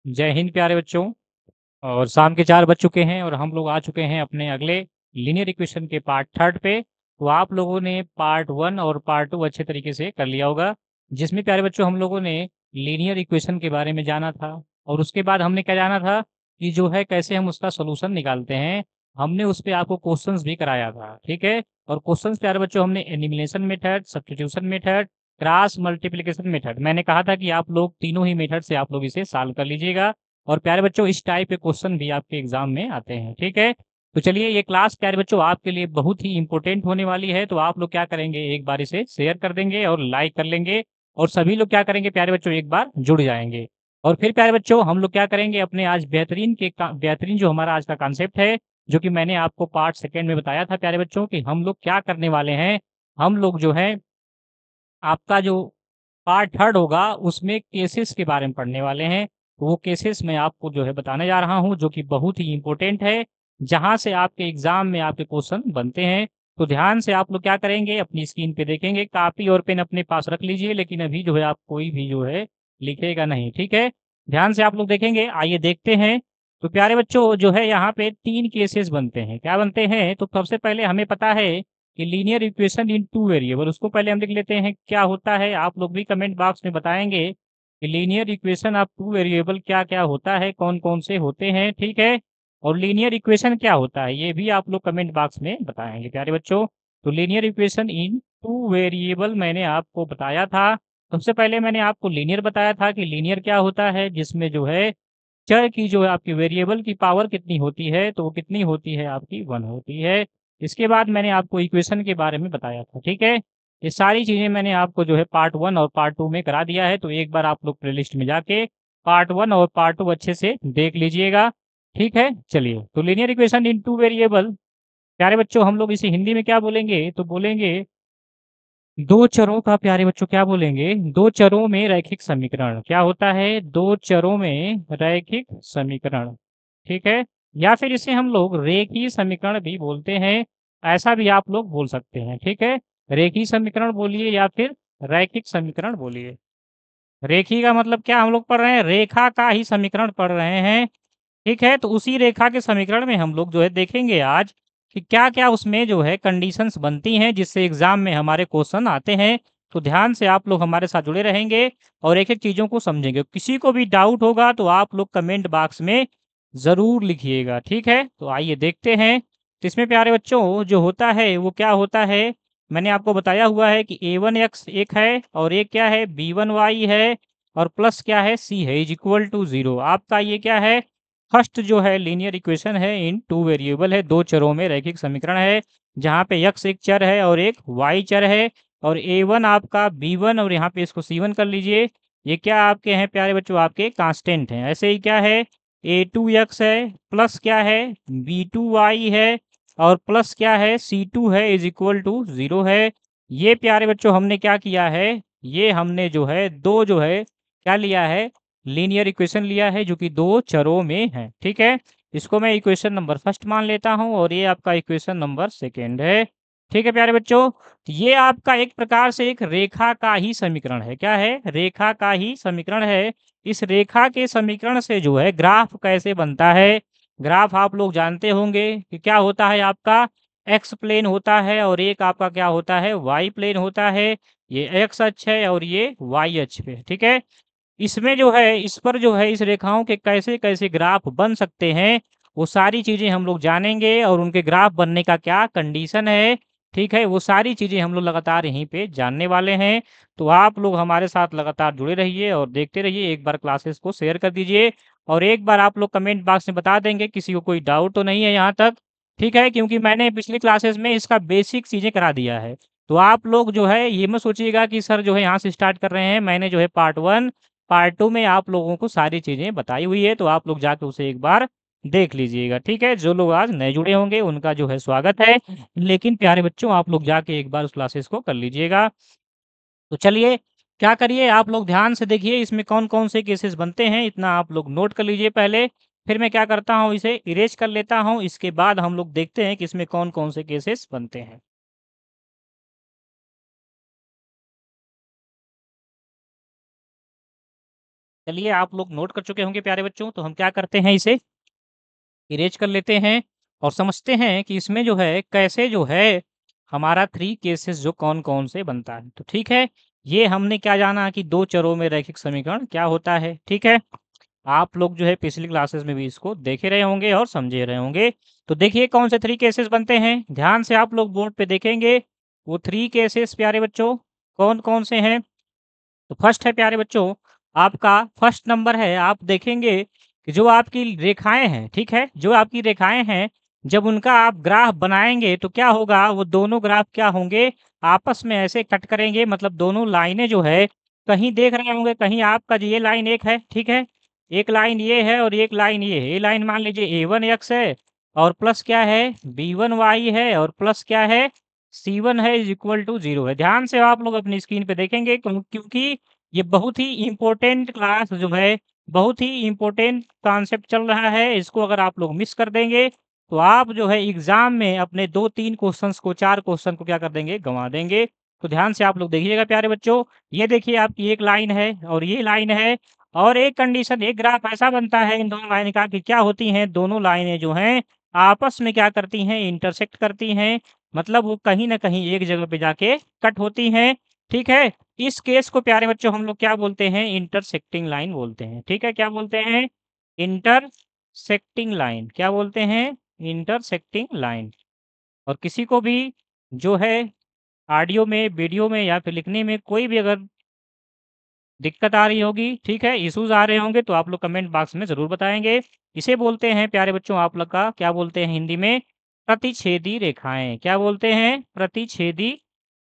जय हिंद प्यारे बच्चों। और शाम के 4 बज चुके हैं और हम लोग आ चुके हैं अपने अगले लीनियर इक्वेशन के पार्ट थर्ड पे। तो आप लोगों ने पार्ट वन और पार्ट टू अच्छे तरीके से कर लिया होगा, जिसमें प्यारे बच्चों हम लोगों ने लीनियर इक्वेशन के बारे में जाना था। और उसके बाद हमने क्या जाना था कि जो है कैसे हम उसका सोल्यूशन निकालते हैं। हमने उस पे आपको क्वेश्चंस भी कराया था, ठीक है। और क्वेश्चंस प्यारे बच्चों हमने elimination method, substitution method, cross multiplication method, मैंने कहा था कि आप लोग तीनों ही मेथड से आप लोग इसे सॉल्व कर लीजिएगा। और प्यारे बच्चों इस टाइप के क्वेश्चन भी आपके एग्जाम में आते हैं, ठीक है। तो चलिए, ये क्लास प्यारे बच्चों आपके लिए बहुत ही इंपॉर्टेंट होने वाली है। तो आप लोग क्या करेंगे, एक बार इसे शेयर कर देंगे और लाइक कर लेंगे। और सभी लोग क्या करेंगे प्यारे बच्चों, एक बार जुड़ जाएंगे। और फिर प्यारे बच्चों हम लोग क्या करेंगे, अपने आज बेहतरीन जो हमारा आज का कॉन्सेप्ट है, जो कि मैंने आपको पार्ट सेकेंड में बताया था प्यारे बच्चों, कि हम लोग क्या करने वाले हैं। हम लोग जो है आपका जो पार्ट थर्ड होगा उसमें केसेस के बारे में पढ़ने वाले हैं। तो वो केसेस मैं आपको जो है बताने जा रहा हूँ, जो कि बहुत ही इंपॉर्टेंट है, जहाँ से आपके एग्जाम में आपके क्वेश्चन बनते हैं। तो ध्यान से आप लोग क्या करेंगे, अपनी स्क्रीन पे देखेंगे, कॉपी और पेन अपने पास रख लीजिए, लेकिन अभी जो है आप कोई भी जो है लिखेगा नहीं, ठीक है। ध्यान से आप लोग देखेंगे, आइए देखते हैं। तो प्यारे बच्चों जो है यहाँ पे 3 केसेस बनते हैं। क्या बनते हैं, तो सबसे पहले हमें पता है कि लीनियर इक्वेशन इन 2 वेरिएबल, उसको पहले हम लिख लेते हैं क्या होता है। आप लोग भी कमेंट बॉक्स में बताएंगे कि लीनियर इक्वेशन ऑफ 2 वेरिएबल क्या क्या होता है, कौन कौन से होते हैं, ठीक है। और लीनियर इक्वेशन क्या होता है ये भी आप लोग कमेंट बॉक्स में बताएंगे प्यारे बच्चों। तो लीनियर इक्वेशन इन 2 वेरिएबल मैंने आपको बताया था। सबसे पहले मैंने आपको लीनियर बताया था कि लीनियर क्या होता है, जिसमें जो है चर की जो है आपकी वेरिएबल की पावर कितनी होती है, तो वो कितनी होती है, आपकी 1 होती है। इसके बाद मैंने आपको इक्वेशन के बारे में बताया था, ठीक है। ये सारी चीज़ें मैंने आपको जो है पार्ट वन और पार्ट टू में करा दिया है। तो एक बार आप लोग प्लेलिस्ट में जाके पार्ट वन और पार्ट टू अच्छे से देख लीजिएगा, ठीक है। चलिए, तो लीनियर इक्वेशन इन 2 वेरिएबल, प्यारे बच्चों हम लोग इसे हिंदी में क्या बोलेंगे, तो बोलेंगे दो चरों का, प्यारे बच्चों क्या बोलेंगे, दो चरों में रैखिक समीकरण। क्या होता है, दो चरों में रैखिक समीकरण, ठीक है। या फिर इसे हम लोग रेखीय समीकरण भी बोलते हैं, ऐसा भी आप लोग बोल सकते हैं, ठीक है। रेखीय समीकरण बोलिए या फिर रैखिक समीकरण बोलिए। रेखीय का मतलब क्या, हम लोग पढ़ रहे हैं रेखा का ही समीकरण पढ़ रहे हैं, ठीक है। तो उसी रेखा के समीकरण में हम लोग जो है देखेंगे आज कि क्या-क्या उसमें जो है कंडीशंस बनती हैं, जिससे एग्ज़ाम में हमारे क्वेश्चन आते हैं। तो ध्यान से आप लोग हमारे साथ जुड़े रहेंगे और एक-एक चीज़ों को समझेंगे। किसी को भी डाउट होगा तो आप लोग कमेंट बॉक्स में ज़रूर लिखिएगा, ठीक है। तो आइए देखते हैं। तो इसमें प्यारे बच्चों जो होता है वो क्या होता है, मैंने आपको बताया हुआ है कि a1x एक है और एक क्या है b1y है, और प्लस क्या है c है इज इक्वल टू 0। आपका ये क्या है, फर्स्ट जो है लीनियर इक्वेशन है इन 2 वेरिएबल है, दो चरों में रैखिक समीकरण है, जहाँ पे x एक चर है और एक y चर है। और a1 आपका b1 और यहाँ पे इसको c1 कर लीजिए। ये क्या आपके हैं प्यारे बच्चों, आपके कांस्टेंट हैं। ऐसे ही क्या है, a2x है, प्लस क्या है b2y है, और प्लस क्या है c2 है इज इक्वल टू 0 है। ये प्यारे बच्चों हमने क्या किया है, ये हमने जो है दो जो है क्या लिया है, लीनियर इक्वेशन लिया है, जो कि दो चरों में है, ठीक है। इसको मैं इक्वेशन नंबर फर्स्ट मान लेता हूँ और ये आपका इक्वेशन नंबर सेकेंड है, ठीक है प्यारे बच्चों। तो ये आपका एक प्रकार से एक रेखा का ही समीकरण है। क्या है, रेखा का ही समीकरण है। इस रेखा के समीकरण से जो है ग्राफ कैसे बनता है, ग्राफ आप लोग जानते होंगे कि क्या होता है, आपका एक्स प्लेन होता है और एक आपका क्या होता है, वाई प्लेन होता है। ये एक्स अक्ष है और ये वाई अक्ष पे, ठीक है। इसमें जो है, इस पर जो है, इस रेखाओं के कैसे-कैसे ग्राफ बन सकते हैं, वो सारी चीज़ें हम लोग जानेंगे। और उनके ग्राफ बनने का क्या कंडीशन है, ठीक है, वो सारी चीज़ें हम लोग लगातार यहीं पे जानने वाले हैं। तो आप लोग हमारे साथ लगातार जुड़े रहिए और देखते रहिए। एक बार क्लासेस को शेयर कर दीजिए और एक बार आप लोग कमेंट बॉक्स में बता देंगे किसी को कोई डाउट तो नहीं है यहाँ तक, ठीक है, क्योंकि मैंने पिछली क्लासेस में इसका बेसिक चीज़ें करा दिया है। तो आप लोग जो है ये मत सोचिएगा कि सर जो है यहाँ से स्टार्ट कर रहे हैं। मैंने जो है पार्ट 1 पार्ट 2 में आप लोगों को सारी चीज़ें बताई हुई है, तो आप लोग जाके उसे एक बार देख लीजिएगा, ठीक है। जो लोग आज नए जुड़े होंगे उनका जो है स्वागत है, लेकिन प्यारे बच्चों आप लोग जाके एक बार उस क्लासेस को कर लीजिएगा। तो चलिए, क्या करिए, आप लोग ध्यान से देखिए इसमें कौन-कौन से केसेस बनते हैं, इतना आप लोग नोट कर लीजिए पहले। फिर मैं क्या करता हूँ, इसे इरेज़ कर लेता हूँ, इसके बाद हम लोग देखते हैं कि इसमें कौन-कौन से केसेस बनते हैं। चलिए आप लोग नोट कर चुके होंगे प्यारे बच्चों, तो हम क्या करते हैं इसे इरेज कर लेते हैं और समझते हैं कि इसमें जो है कैसे जो है हमारा 3 केसेस जो कौन-कौन से बनता है। तो ठीक है, ये हमने क्या जाना कि 2 चरों में रैखिक समीकरण क्या होता है, ठीक है? आप लोग जो है पिछली क्लासेस में भी इसको देखे रहे होंगे और समझे रहे होंगे। तो देखिए कौन से 3 केसेस बनते हैं, ध्यान से आप लोग बोर्ड पे देखेंगे, वो 3 केसेस प्यारे बच्चों कौन-कौन से हैं? तो फर्स्ट है प्यारे बच्चों, आपका फर्स्ट नंबर है, आप देखेंगे कि जो आपकी रेखाएँ हैं, ठीक है? जो आपकी रेखाएँ हैं, जब उनका आप ग्राफ बनाएँगे तो क्या होगा, वो दोनों ग्राफ क्या होंगे, आपस में ऐसे कट करेंगे मतलब दोनों लाइनें जो है, कहीं देख रहे होंगे, कहीं आपका ये लाइन एक है, ठीक है? एक लाइन ये है और एक लाइन ये है। ये लाइन मान लीजिए A1 एक्स है और प्लस क्या है, B1 वाई है और प्लस क्या है, C1 है इज़ इक्वल टू 0 है। ध्यान से आप लोग अपनी स्क्रीन पे देखेंगे क्योंकि ये बहुत ही इम्पोर्टेंट क्लास जो है, बहुत ही इम्पोर्टेंट कॉन्सेप्ट चल रहा है, इसको अगर आप लोग मिस कर देंगे, तो आप जो है एग्ज़ाम में अपने 2-3 क्वेश्चंस को 4 क्वेश्चन को क्या कर देंगे, गँवा देंगे। तो ध्यान से आप लोग देखिएगा प्यारे बच्चों, ये देखिए आपकी एक लाइन है और ये लाइन है और एक कंडीशन एक ग्राफ ऐसा बनता है इन दोनों लाइन का कि क्या होती हैं, दोनों लाइनें जो हैं, आपस में क्या करती हैं, इंटरसेक्ट करती हैं। मतलब वो कहीं न कहीं एक जगह पे जाके कट होती हैं, ठीक है? इस केस को प्यारे बच्चों हम लोग क्या बोलते हैं इंटरसेक्टिंग लाइन बोलते हैं, ठीक है? क्या बोलते हैं? इंटरसेक्टिंग लाइन, क्या बोलते हैं? Intersecting line. और किसी को भी जो है ऑडियो में, वीडियो में या फिर लिखने में कोई भी अगर दिक्कत आ रही होगी, ठीक है? इश्यूज़ आ रहे होंगे तो आप लोग कमेंट बॉक्स में ज़रूर बताएँगे। इसे बोलते हैं प्यारे बच्चों आप लोग का क्या बोलते हैं हिंदी में प्रतिच्छेदी रेखाएँ। क्या बोलते हैं? प्रतिच्छेदी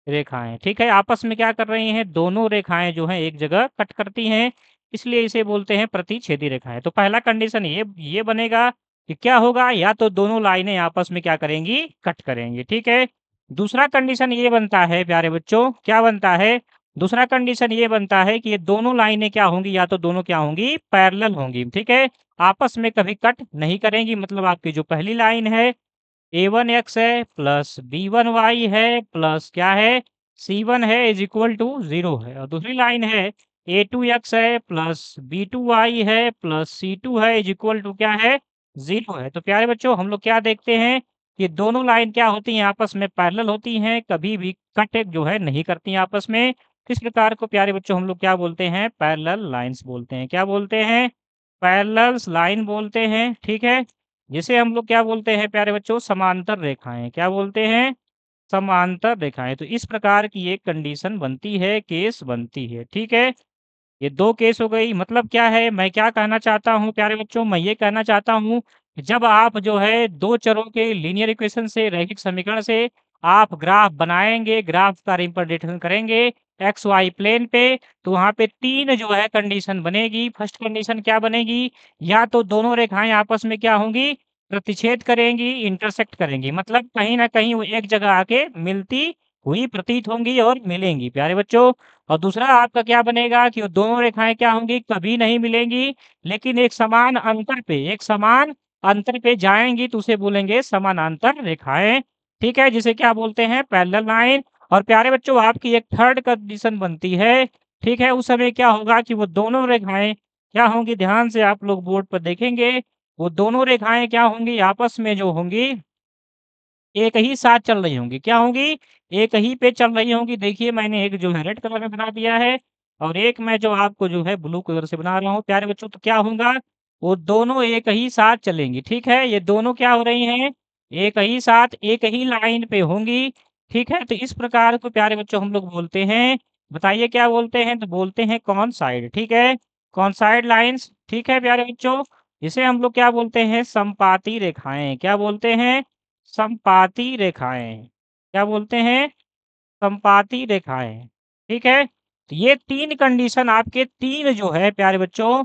रेखाएँ, ठीक है? आपस में क्या कर रही हैं, दोनों रेखाएँ जो हैं एक जगह कट करती हैं, इसलिए इसे बोलते हैं प्रतिच्छेदी रेखाएँ। तो पहला कंडीशन ये बनेगा कि क्या होगा, या तो दोनों लाइनें आपस में क्या करेंगी, कट करेंगी, ठीक है? दूसरा कंडीशन ये बनता है प्यारे बच्चों, क्या बनता है? दूसरा कंडीशन ये बनता है कि ये दोनों लाइनें क्या होंगी, या तो दोनों क्या होंगी, पैरेलल होंगी, ठीक है? आपस में कभी कट नहीं करेंगी, मतलब आपकी जो पहली लाइन है A1 एक्स है प्लस B1 वाई है प्लस क्या है C1 है इज इक्वल टू 0 है और दूसरी लाइन है A2 एक्स है प्लस B2 वाई है प्लस C2 है इज इक्वल टू क्या है 0 है। तो प्यारे बच्चों हम लोग क्या देखते हैं कि दोनों लाइन क्या होती हैं आपस में पैरेलल होती हैं, कभी भी कट जो है नहीं करती हैं आपस में। इस प्रकार को प्यारे बच्चों हम लोग क्या बोलते हैं, पैरेलल लाइन्स बोलते हैं। क्या बोलते हैं? पैरेलल्स लाइन बोलते हैं, ठीक है? जिसे हम लोग क्या बोलते हैं प्यारे बच्चों, समांतर रेखाएँ। क्या बोलते हैं? समांतर रेखाएँ। तो इस प्रकार की एक कंडीशन बनती है, केस बनती है, ठीक है? ये 2 केस हो गई, मतलब क्या है, मैं क्या कहना चाहता हूँ प्यारे बच्चों, मैं ये कहना चाहता हूँ कि जब आप जो है 2 चरों के लीनियर इक्वेशन से, रैखिक समीकरण से आप ग्राफ बनाएँगे, ग्राफ का रिप्रेजेंटेशन करेंगे एक्स वाई प्लेन पे, तो वहाँ पे 3 जो है कंडीशन बनेगी। फर्स्ट कंडीशन क्या बनेगी, या तो दोनों रेखाएँ आपस में क्या होंगी, प्रतिच्छेद करेंगी, इंटरसेक्ट करेंगी, मतलब कहीं न कहीं वो एक जगह आके मिलती हुई प्रतीत होंगी और मिलेंगी प्यारे बच्चों। और दूसरा आपका क्या बनेगा कि वो दोनों रेखाएँ क्या होंगी, कभी नहीं मिलेंगी, लेकिन एक समान अंतर पे जाएँगी तो उसे बोलेंगे समानांतर रेखाएँ, ठीक है? जिसे क्या बोलते हैं, पैरेलल लाइन। और प्यारे बच्चों आपकी एक थर्ड कंडीशन बनती है, ठीक है? उस समय क्या होगा कि वो दोनों रेखाएँ क्या होंगी, ध्यान से आप लोग बोर्ड पर देखेंगे, वो दोनों रेखाएँ क्या होंगी, आपस में जो होंगी एक ही साथ चल रही होंगी। क्या होंगी? एक ही पे चल रही होंगी। देखिए मैंने एक जो है रेड कलर में बना दिया है और एक मैं जो आपको जो है ब्लू कलर से बना रहा हूँ प्यारे बच्चों, तो क्या होगा? वो दोनों एक ही साथ चलेंगी, ठीक है? ये दोनों क्या हो रही हैं? एक ही साथ एक ही लाइन पे होंगी, ठीक है? तो इस प्रकार को प्यारे बच्चों हम लोग बोलते हैं, बताइए क्या बोलते हैं? तो बोलते हैं कॉनसाइड, ठीक है? कॉनसाइड लाइन्स, ठीक है प्यारे बच्चों? इसे हम लोग क्या बोलते हैं? समपाती रेखाएँ। क्या बोलते हैं? समपाती रेखाएँ। क्या बोलते हैं? समपाती रेखाएँ, ठीक है? तो ये 3 कंडीशन आपके 3 जो है प्यारे बच्चों,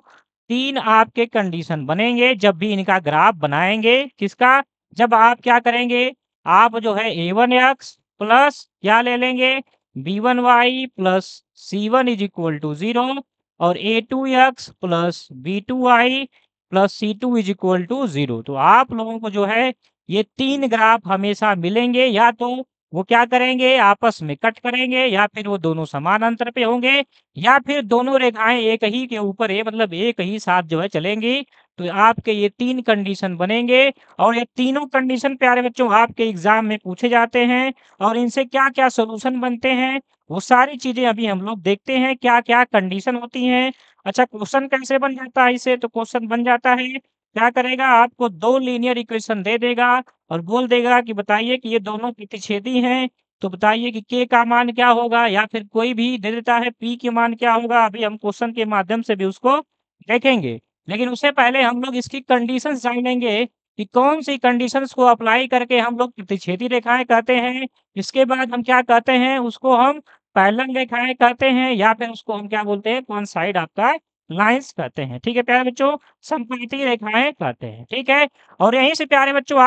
3 आपके कंडीशन बनेंगे जब भी इनका ग्राफ बनाएँगे। किसका? जब आप क्या करेंगे, आप जो है A1 एक्स प्लस क्या ले लेंगे, B1 Y plus C1 is equal to 0 और A2 X plus B2 Y plus C2 is equal to 0। तो आप लोगों को जो है ये 3 ग्राफ हमेशा मिलेंगे, या तो वो क्या करेंगे आपस में कट करेंगे या फिर वो दोनों समान अंतर पे होंगे या फिर दोनों रेखाएँ एक ही के ऊपर मतलब एक ही साथ जो है चलेंगी। तो आपके ये 3 कंडीशन बनेंगे और ये तीनों कंडीशन प्यारे बच्चों आपके एग्ज़ाम में पूछे जाते हैं और इनसे क्या-क्या सॉल्यूशन बनते हैं, वो सारी चीज़ें अभी हम लोग देखते हैं, क्या-क्या कंडीशन होती हैं। अच्छा क्वेश्चन कैसे बन जाता है इससे? तो क्वेश्चन बन जाता है, क्या करेगा आपको 2 लीनियर इक्वेशन दे देगा और बोल देगा कि बताइए कि ये दोनों प्रतिच्छेदी हैं, तो बताइए कि के का मान क्या होगा? या फिर कोई भी दे देता है पी के मान क्या होगा? अभी हम क्वेश्चन के माध्यम से भी उसको देखेंगे। लेकिन उससे पहले हम लोग इसकी कंडीशंस जानेंगे कि कौन-सी कंडीशंस को अप्लाई करके हम लोग प्रतिच्छेदी रेखाएँ कहते हैं। इसके बाद हम क्या कहते हैं, उसको हम पैरेलल रेखाएँ कहते हैं या फिर उसको हम क्या बोलते हैं, कोइंसाइड आपका लाइन्स कहते हैं। ठीक है प्यारे बच्चों, समकोणीय रेखाएँ कहते हैं। ठीक है? और यहीं से प्यारे बच्चों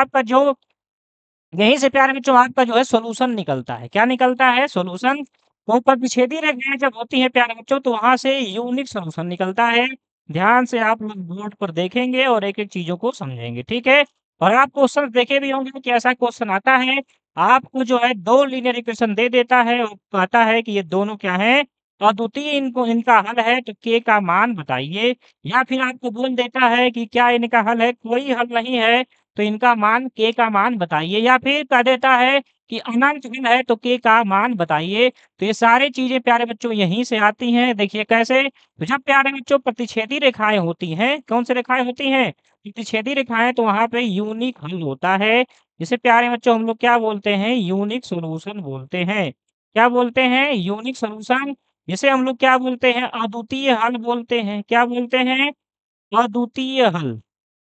आपका जो है सॉल्यूशन निकलता है। क्या निकलता है? सॉल्यूशन। तो प्रतिच्छेदी रेखाएँ जब होती हैं प्यारे बच्चों तो वहाँ से यूनिक सॉल्यूशन निकलता है। ध्यान से आप लोग बोर्ड पर देखेंगे और एक-एक चीज़ों को समझेंगे, ठीक है? और आप क्वेश्चन देखे भी होंगे कि ऐसा क्वेश्चन आता है, आपको जो है 2 लीनियर इक्वेशन दे देता है और कहता है कि ये दोनों क्या हैं? अद्वितीय इनको इनका हल है तो के का मान बताइए या फिर आपको बोल देता है कि क्या इनका हल है? कोई हल नहीं है तो इनका मान के का मान बताइए या फिर कह देता है कि अनंत भिन्न है तो के का मान बताइए। तो ये सारी चीज़ें प्यारे बच्चों यहीं से आती हैं। देखिए कैसे? तो जब प्यारे बच्चों प्रतिच्छेदी रेखाएँ होती हैं, कौन सी रेखाएँ होती हैं? प्रतिच्छेदी रेखाएँ तो वहाँ पे यूनिक हल होता है। जिसे प्यारे बच्चों हम लोग क्या बोलते हैं? यूनिक सॉल्यूशन बोलते हैं। क्या बोलते हैं? Unique solution. जिसे हम लोग क्या बोलते हैं? अद्वितीय हल बोलते हैं। क्या बोलते हैं? अद्वितीय हल।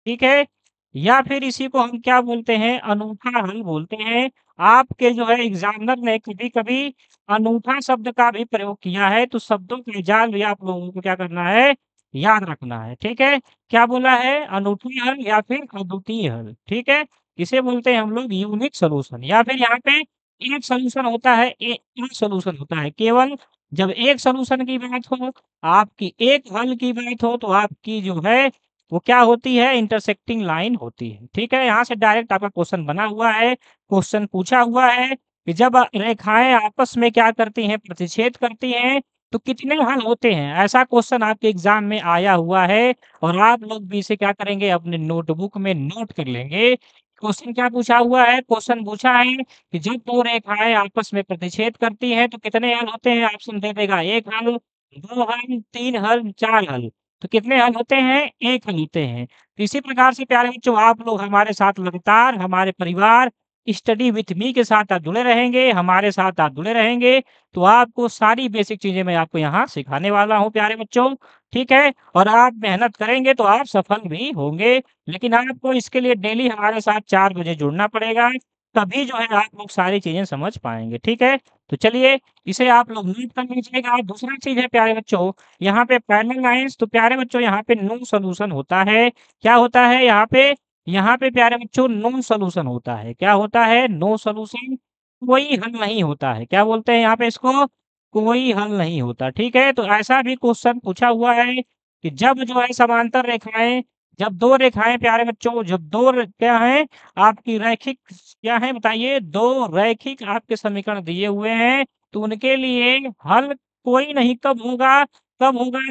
ठीक है? या फिर इसी को हम क्या बोलते हैं, अनूठा हल बोलते हैं। आपके जो है एग्ज़ामिनर ने कभी-कभी अनूठा शब्द का भी प्रयोग किया है, तो शब्दों के जाल भी आप लोगों को क्या करना है, याद रखना है, ठीक है? क्या बोला है, अनूठी हल या फिर अद्वितीय हल, ठीक है? इसे बोलते हैं हम लोग यूनिक सॉल्यूशन या फिर यहाँ पे एक सॉल्यूशन होता है, एक सॉल्यूशन होता है। केवल जब एक सॉल्यूशन की बात हो, आपकी एक हल की बात हो, तो आपकी जो है वो क्या होती है इंटरसेक्टिंग लाइन होती है, ठीक है? यहाँ से डायरेक्ट आपका क्वेश्चन बना हुआ है, क्वेश्चन पूछा हुआ है कि जब रेखाएँ आपस में क्या करती हैं, प्रतिच्छेद करती हैं, तो कितने हल होते हैं? ऐसा क्वेश्चन आपके एग्ज़ाम में आया हुआ है और आप लोग भी इसे क्या करेंगे अपने नोटबुक में नोट कर लेंगे। क्वेश्चन क्या पूछा हुआ है? क्वेश्चन पूछा है कि जब 2 रेखाएँ आपस में प्रतिच्छेद करती हैं, तो कितने हल होते हैं? ऑप्शन दे देगा 1 हल, 2 हल, 3 हल, 4 हल। तो कितने हल होते हैं? 1 हल होते हैं। तो इसी प्रकार से प्यारे बच्चों आप लोग हमारे साथ लगातार हमारे परिवार स्टडी विथ मी के साथ आप जुड़े रहेंगे, हमारे साथ आप जुड़े रहेंगे, तो आपको सारी बेसिक चीज़ें मैं आपको यहाँ सिखाने वाला हूँ प्यारे बच्चों, ठीक है? और आप मेहनत करेंगे तो आप सफल भी होंगे, लेकिन आपको इसके लिए डेली हमारे साथ 4 बजे जुड़ना पड़ेगा, तभी जो है आप लोग सारी चीज़ें समझ पाएँगे, ठीक है? तो चलिए इसे आप लोग नोट कर लीजिएगा। दूसरा चीज़ है प्यारे बच्चों यहाँ पे पैरेलल लाइन्स तो प्यारे बच्चों यहाँ पे नो सॉल्यूशन होता है। क्या होता है यहाँ पे? यहाँ पे प्यारे बच्चों नो सॉल्यूशन होता है। क्या होता है? नो सॉल्यूशन कोई हल नहीं होता है। क्या बोलते हैं यहाँ पे इसको? कोई हल नहीं होता, ठीक है? तो ऐसा भी क्वेश्चन पूछा हुआ है कि जब जो है समांतर रेखाएँ जब 2 रेखाएँ प्यारे बच्चों जब 2 र क्या हैं आपकी रैखिक क्या है बताइए? 2 रैखिक आपके समीकरण दिए हुए हैं, तो उनके लिए हल कोई नहीं कब होगा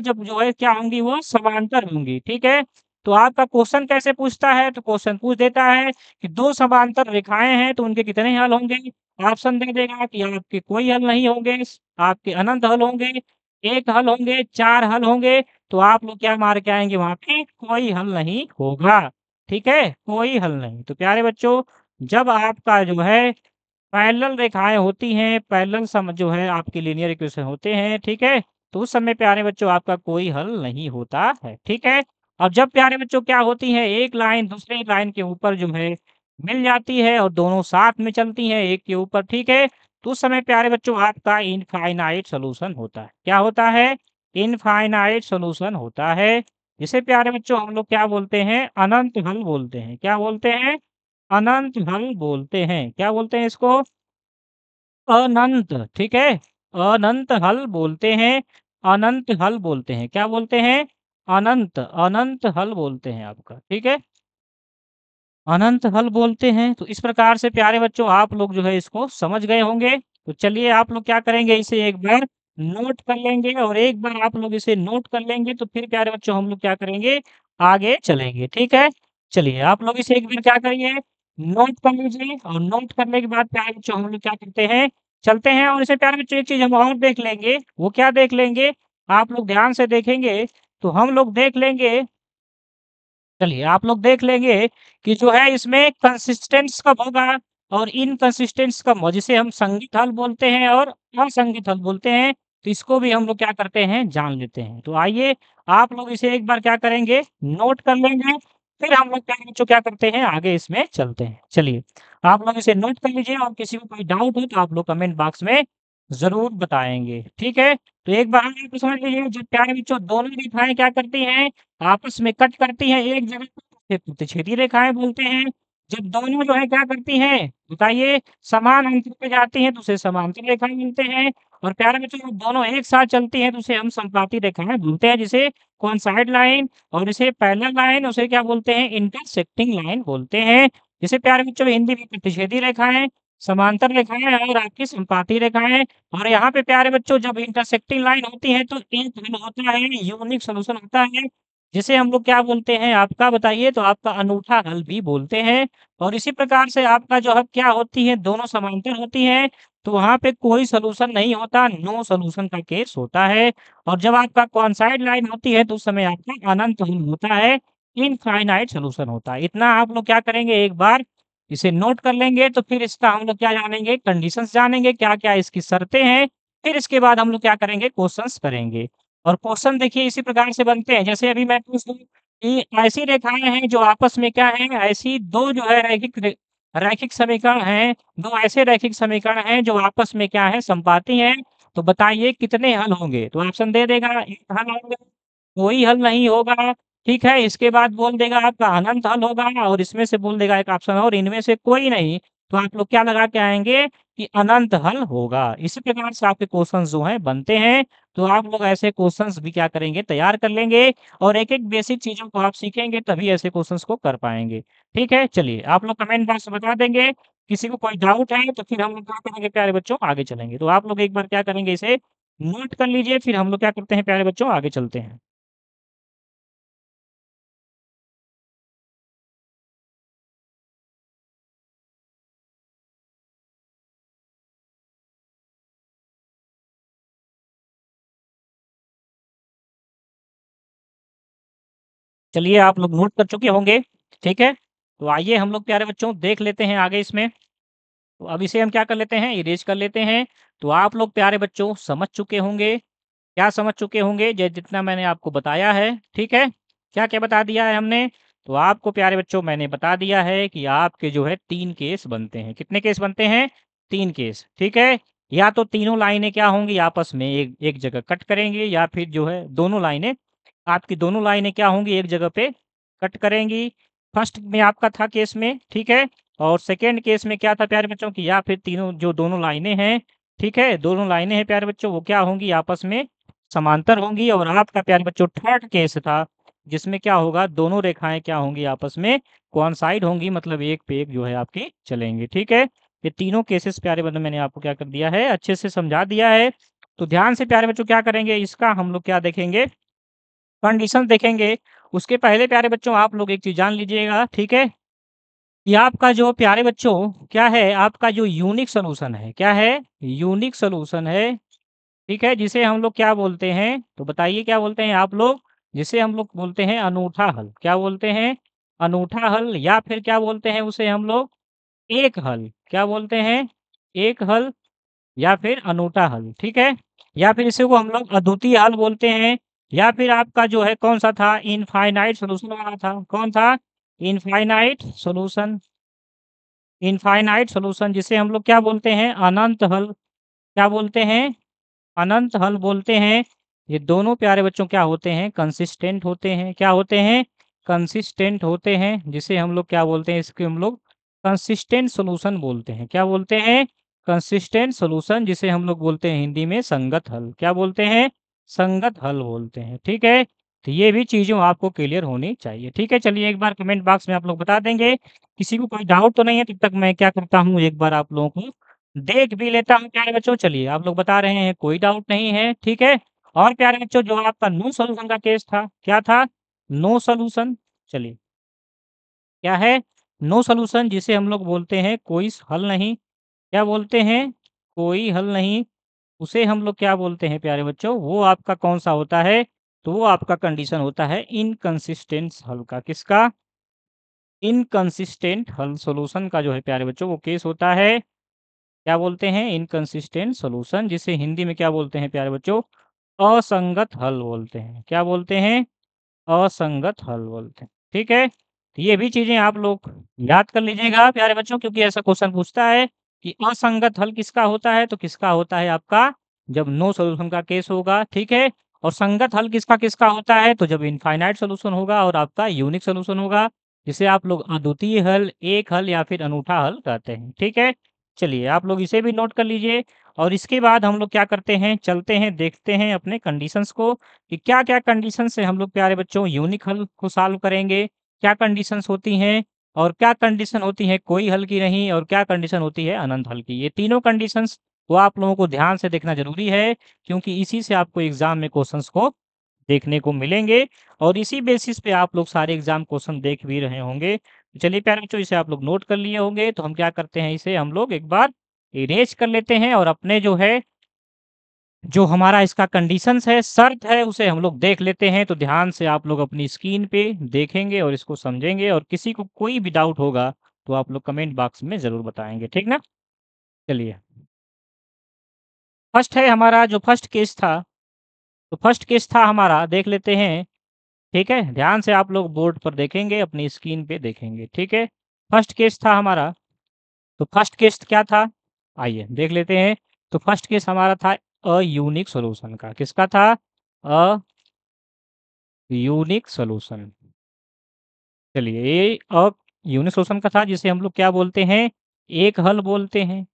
जब जो है क्या होंगी वो समांतर होंगी, ठीक है? तो आपका क्वेश्चन कैसे पूछता है? तो क्वेश्चन पूछ देता है कि 2 समांतर रेखाएँ हैं तो उनके कितने हल होंगे? ऑप्शन दे देगा कि आपके कोई हल नहीं होंगे, आपके अनंत हल होंगे, 1 हल होंगे, 4 हल होंगे, तो आप लोग क्या मार के आएँगे वहाँ पे? कोई हल नहीं होगा, ठीक है? कोई हल नहीं। तो प्यारे बच्चों जब आपका जो है पैरेलल रेखाएँ होती हैं, पैरेलल जो है आपके लीनियर इक्वेशन होते हैं, ठीक है? तो उस समय प्यारे बच्चों आपका कोई हल नहीं होता है, ठीक है? अब जब प्यारे बच्चों क्या होती है, एक लाइन दूसरे लाइन के ऊपर जो है मिल जाती है और दोनों साथ में चलती हैं एक के ऊपर, ठीक है? तो उस समय प्यारे बच्चों आपका इनफ़ाइनाइट सॉल्यूशन होता है। क्या होता है? इनफ़ाइनाइट सॉल्यूशन होता है, जिसे प्यारे बच्चों हम लोग क्या बोलते हैं? अनंत हल बोलते हैं। क्या बोलते हैं? अनंत हल बोलते हैं। क्या बोलते हैं इसको? अनंत, ठीक है? अनंत हल बोलते हैं, अनंत हल बोलते हैं। क्या बोलते हैं? अनंत, अनंत हल बोलते हैं आपका, ठीक है? अनंत हल बोलते हैं। तो इस प्रकार से प्यारे बच्चों आप लोग जो है इसको समझ गए होंगे। तो चलिए आप लोग क्या करेंगे, इसे एक बार नोट कर लेंगे और एक बार आप लोग इसे नोट कर लेंगे तो फिर प्यारे बच्चों हम लोग क्या करेंगे, आगे चलेंगे, ठीक है? चलिए आप लोग इसे एक बार क्या करिए, नोट कर लीजिए और नोट करने के बाद प्यारे बच्चों हम लोग क्या करते हैं, चलते हैं और इसे प्यारे बच्चों एक चीज़ हम और देख लेंगे, वो क्या देख लेंगे? आप लोग ध्यान से देखेंगे तो हम लोग देख लेंगे, चलिए आप लोग देख लेंगे कि जो है इसमें कंसिस्टेंस कब होगा और इनकंसिस्टेंस कब हो, जिसे हम संगत हल बोलते हैं और असंगत हल बोलते हैं। तो इसको भी हम लोग क्या करते हैं, जान लेते हैं। तो आइए आप लोग इसे एक बार क्या करेंगे, नोट कर लेंगे, फिर हम लोग क्या बच्चों क्या करते हैं, आगे इसमें चलते हैं। चलिए आप लोग इसे नोट कर लीजिए और किसी को कोई डाउट हो तो आप लोग कमेंट बॉक्स में ज़रूर बताएँगे, ठीक है? तो एक बार आप समझ लीजिए, जो प्यारे बच्चों दोनों रेखाएँ क्या करती हैं, आपस में कट करती हैं एक जगह पे, उसे प्रतिच्छेदी रेखाएँ बोलते हैं। जब दोनों जो है क्या करती हैं, बताइए, समान अंतर पे जाती हैं तो उसे समांतर रेखाएँ बोलते हैं। और प्यारे बच्चों जब दोनों एक साथ चलती हैं तो उसे हम समपाती रेखाएँ बोलते हैं, जिसे कोइंसाइड लाइन और इसे पैरेलल लाइन, उसे क्या बोलते हैं, इंटरसेक्टिंग लाइन बोलते हैं। जिसे प्यारे बच्चों हिंदी में प्रतिच्छेदी रेखाएँ, समांतर रेखाएँ और आपकी समपाती रेखाएँ। और यहाँ पे प्यारे बच्चों जब इंटरसेक्टिंग लाइन होती है तो एक हल होता है, यूनिक सॉल्यूशन होता है, जिसे हम लोग क्या बोलते हैं, आपका बताइए, तो आपका अनूठा हल भी बोलते हैं। और इसी प्रकार से आपका जो है क्या होती है, दोनों समांतर होती हैं, तो वहाँ पे कोई सॉल्यूशन नहीं होता, नो सॉल्यूशन का केस होता है। और जब आपका कोइंसाइड लाइन होती है तो उस समय आपका अनंत हल होता है, इनफाइनाइट सॉल्यूशन होता है। इतना आप लोग क्या करेंगे, एक बार इसे नोट कर लेंगे तो फिर इसका हम लोग क्या जानेंगे, कंडीशंस जानेंगे, क्या-क्या इसकी शर्तें हैं। फिर इसके बाद हम लोग क्या करेंगे, क्वेश्चंस करेंगे। और क्वेश्चन देखिए इसी प्रकार से बनते हैं, जैसे अभी मैं पूछ दूँ कि ऐसी रेखाएँ हैं जो आपस में क्या हैं, ऐसी 2 जो है रैखिक समीकरण हैं, 2 ऐसे रैखिक समीकरण हैं जो आपस में क्या हैं, समपाती हैं। तो बताइए कितने हल होंगे? तो ऑप्शन दे देगा, 1 हल होंगे, कोई हल नहीं होगा, ठीक है? इसके बाद बोल देगा आपका अनंत हल होगा और इसमें से बोल देगा एक ऑप्शन और, इनमें से कोई नहीं। तो आप लोग क्या लगा के आएँगे कि अनंत हल होगा। इसी प्रकार से आपके क्वेश्चन्स जो हैं बनते हैं। तो आप लोग ऐसे क्वेश्चन्स भी क्या करेंगे, तैयार कर लेंगे और एक-एक बेसिक चीज़ों को आप सीखेंगे तभी ऐसे क्वेश्चन्स को कर पाएँगे। ठीक है? चलिए आप लोग कमेंट बॉक्स में बता देंगे। किसी को कोई डाउट है तो फिर हम लोग क्या करेंगे प्यारे बच्चों, आगे चलेंगे। तो आप लोग एक बार क्या करेंगे, इसे नोट कर लीजिए, फिर हम लोग क्या करते हैं प्यारे बच्चों, आगे चलते हैं। चलिए आप लोग नोट कर चुके होंगे, ठीक है? तो आइए हम लोग प्यारे बच्चों देख लेते हैं आगे इसमें। तो अब इसे हम क्या कर लेते हैं, इरेज़ कर लेते हैं। तो आप लोग प्यारे बच्चों समझ चुके होंगे, क्या समझ चुके होंगे, ज जितना मैंने आपको बताया है, ठीक है? क्या-क्या बता दिया है हमने? तो आपको प्यारे बच्चों मैंने बता दिया है कि आपके जो है 3 केस बनते हैं। कितने केस बनते हैं? 3 केस, ठीक है? या तो तीनों लाइनें क्या होंगी, आपस में एक एक जगह कट करेंगी, या फिर जो है दोनों लाइनें, आपकी दोनों लाइनें क्या होंगी, एक जगह पे कट करेंगी। फर्स्ट में आपका था केस में, ठीक है? और सेकंड केस में क्या था प्यारे बच्चों कि या फिर तीनों जो दोनों लाइनें हैं, ठीक है? दोनों लाइनें हैं प्यारे बच्चों, वो क्या होंगी, आपस में समांतर होंगी। और आपका प्यारे बच्चों थर्ड केस था, जिसमें क्या होगा, दोनों रेखाएँ क्या होंगी, आपस में कोइंसाइड होंगी, मतलब एक पे एक जो है आपकी चलेंगी, ठीक है? ये तीनों केसेस प्यारे बच्चों मैंने आपको क्या कर दिया है, अच्छे से समझा दिया है। तो ध्यान से प्यारे बच्चों क्या करेंगे, इसका हम लोग क्या देखेंगे, कंडीशंस देखेंगे। उसके पहले प्यारे बच्चों आप लोग एक चीज़ जान लीजिएगा, ठीक है? कि आपका जो प्यारे बच्चों क्या है, आपका जो यूनिक सॉल्यूशन है, क्या है? यूनिक सॉल्यूशन है, ठीक है? जिसे हम लोग क्या बोलते हैं, तो बताइए क्या बोलते हैं आप लोग? जिसे हम लोग बोलते हैं अनूठा हल। क्या बोलते हैं? अनूठा हल, या फिर क्या बोलते हैं उसे हम लोग? एक हल। क्या बोलते हैं? एक हल या फिर अनूठा हल, ठीक है? या फिर इसी को हम लोग अद्वितीय हल बोलते हैं। या फिर आपका जो है कौन-सा था, इनफाइनाइट सॉल्यूशन वाला था। कौन था? Infinite solution. इनफाइनाइट सॉल्यूशन, जिसे हम लोग क्या बोलते हैं, अनंत हल। क्या बोलते हैं? अनंत हल बोलते हैं। ये दोनों प्यारे बच्चों क्या होते हैं, कंसिस्टेंट होते हैं। क्या होते हैं? कंसिस्टेंट होते हैं, जिसे हम लोग क्या बोलते हैं, इसके हम लोग कंसिस्टेंट सॉल्यूशन बोलते हैं। क्या बोलते हैं? कंसिस्टेंट सॉल्यूशन, जिसे हम लोग बोलते हैं हिंदी में संगत हल। क्या बोलते हैं? संगत हल बोलते हैं, ठीक है? तो ये भी चीज़ें आपको क्लियर होनी चाहिए, ठीक है? चलिए एक बार कमेंट बॉक्स में आप लोग बता देंगे, किसी को कोई डाउट तो नहीं है, तब तक मैं क्या करता हूँ एक बार आप लोगों को देख भी लेता हूँ प्यारे बच्चों। चलिए आप लोग बता रहे हैं कोई डाउट नहीं है, ठीक है? और प्यारे बच्चों जो आपका नो सॉल्यूशन का केस था, क्या था? No solution. चलिए, क्या है? नो सॉल्यूशन जिसे हम लोग बोलते हैं कोई हल नहीं। क्या बोलते हैं? कोई हल नहीं। उसे हम लोग क्या बोलते हैं प्यारे बच्चों? वो आपका कौन-सा होता है? तो वो आपका कंडीशन होता है इनकंसिस्टेंट हल का। किसका? इनकंसिस्टेंट हल सॉल्यूशन का जो है प्यारे बच्चों वो केस होता है, क्या बोलते हैं? इनकंसिस्टेंट सॉल्यूशन, जिसे हिंदी में क्या बोलते हैं प्यारे बच्चों? असंगत हल बोलते हैं। क्या बोलते हैं? असंगत हल बोलते हैं, ठीक है? तो ये भी चीज़ें आप लोग याद कर लीजिएगा प्यारे बच्चों, क्योंकि ऐसा क्वेश्चन पूछता है कि असंगत हल किसका होता है? तो किसका होता है आपका? जब नो सॉल्यूशन का केस होगा, ठीक है? और संगत हल किसका-किसका होता है? तो जब इनफाइनाइट सॉल्यूशन होगा और आपका यूनिक सॉल्यूशन होगा, जिसे आप लोग अद्वितीय हल, एक हल या फिर अनूठा हल कहते हैं, ठीक है? चलिए आप लोग इसे भी नोट कर लीजिए और इसके बाद हम लोग क्या करते हैं, चलते हैं, देखते हैं अपने कंडीशंस को कि क्या-क्या कंडीशन से हम लोग प्यारे बच्चों यूनिक हल को सॉल्व करेंगे, क्या कंडीशंस होती हैं और क्या कंडीशन होती है कोई हल की नहीं और क्या कंडीशन होती है अनंत हल की। ये तीनों कंडीशंस को आप लोगों को ध्यान से देखना ज़रूरी है, क्योंकि इसी से आपको एग्ज़ाम में क्वेश्चंस को देखने को मिलेंगे और इसी बेसिस पे आप लोग सारे एग्ज़ाम क्वेश्चन देख भी रहे होंगे। तो चलिए प्यारे बच्चों इसे आप लोग नोट कर लिए होंगे, तो हम क्या करते हैं इसे हम लोग एक बार इरेज़ कर लेते हैं और अपने जो हमारा इसका कंडीशंस है, शर्त है, उसे हम लोग देख लेते हैं। तो ध्यान से आप लोग अपनी स्क्रीन पे देखेंगे और इसको समझेंगे और किसी को कोई भी डाउट होगा, तो आप लोग कमेंट बॉक्स में ज़रूर बताएँगे, ठीक ना? चलिए, फर्स्ट है हमारा जो फर्स्ट केस था, तो फर्स्ट केस था हमारा देख लेते हैं, ठीक है? ध्यान से आप लोग बोर्ड पर देखेंगे, अपनी स्क्रीन पे देखेंगे, ठीक है? फर्स्ट केस था हमारा, तो फर्स्ट केस क्या था? आइए देख लेते हैं। तो फर्स्ट केस हमारा था अयूनिक सॉल्यूशन का, किसका था? A unique solution. चलिए ये यूनिक सॉल्यूशन का था जिसे हम लोग क्या बोलते हैं? एक हल बोलते हैं,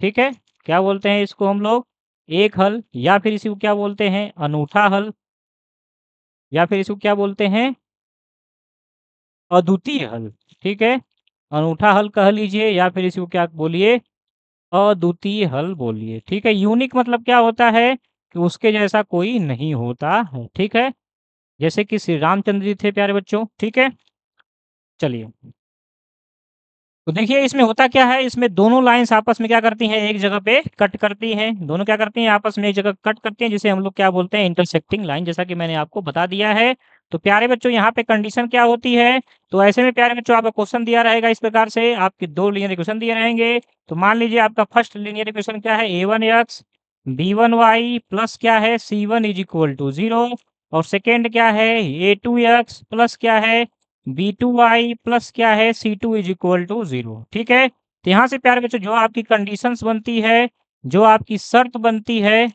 ठीक है? क्या बोलते हैं इसको हम लोग? एक हल या फिर इसी को क्या बोलते हैं? अनूठा हल या फिर इसको क्या बोलते हैं? अद्वितीय हल, ठीक है? अनूठा हल कह लीजिए या फिर इसको क्या बोलिए? अद्वितीय हल बोलिए, ठीक है? यूनिक मतलब क्या होता है? कि उसके जैसा कोई नहीं होता है, ठीक है? जैसे कि श्री रामचंद्र जी थे प्यारे बच्चों, ठीक है? चलिए। तो देखिए इसमें होता क्या है, इसमें दोनों लाइन्स आपस में क्या करती हैं, एक जगह पे कट करती हैं। दोनों क्या करती हैं, आपस में एक जगह कट करती हैं, जिसे हम लोग क्या बोलते हैं, इंटरसेक्टिंग लाइन, जैसा कि मैंने आपको बता दिया है। तो प्यारे बच्चों यहाँ पे कंडीशन क्या होती है, तो ऐसे में प्यारे बच्चों आपका क्वेश्चन दिया रहेगा इस प्रकार से, आपके 2 लीनियर इक्वेशन दिए रहेंगे। तो मान लीजिए आपका फर्स्ट लीनियर इक्वेशन क्या है, a1x b1y प्लस क्या है, c1 इज इक्वल टू 0 और सेकंड क्या है, a2x प्लस क्या है, b2y प्लस क्या है, c2 इज इक्वल टू 0, ठीक है? तो यहाँ से प्यारे बच्चों जो आपकी कंडीशंस बनती है, जो आपकी शर्त बनती है,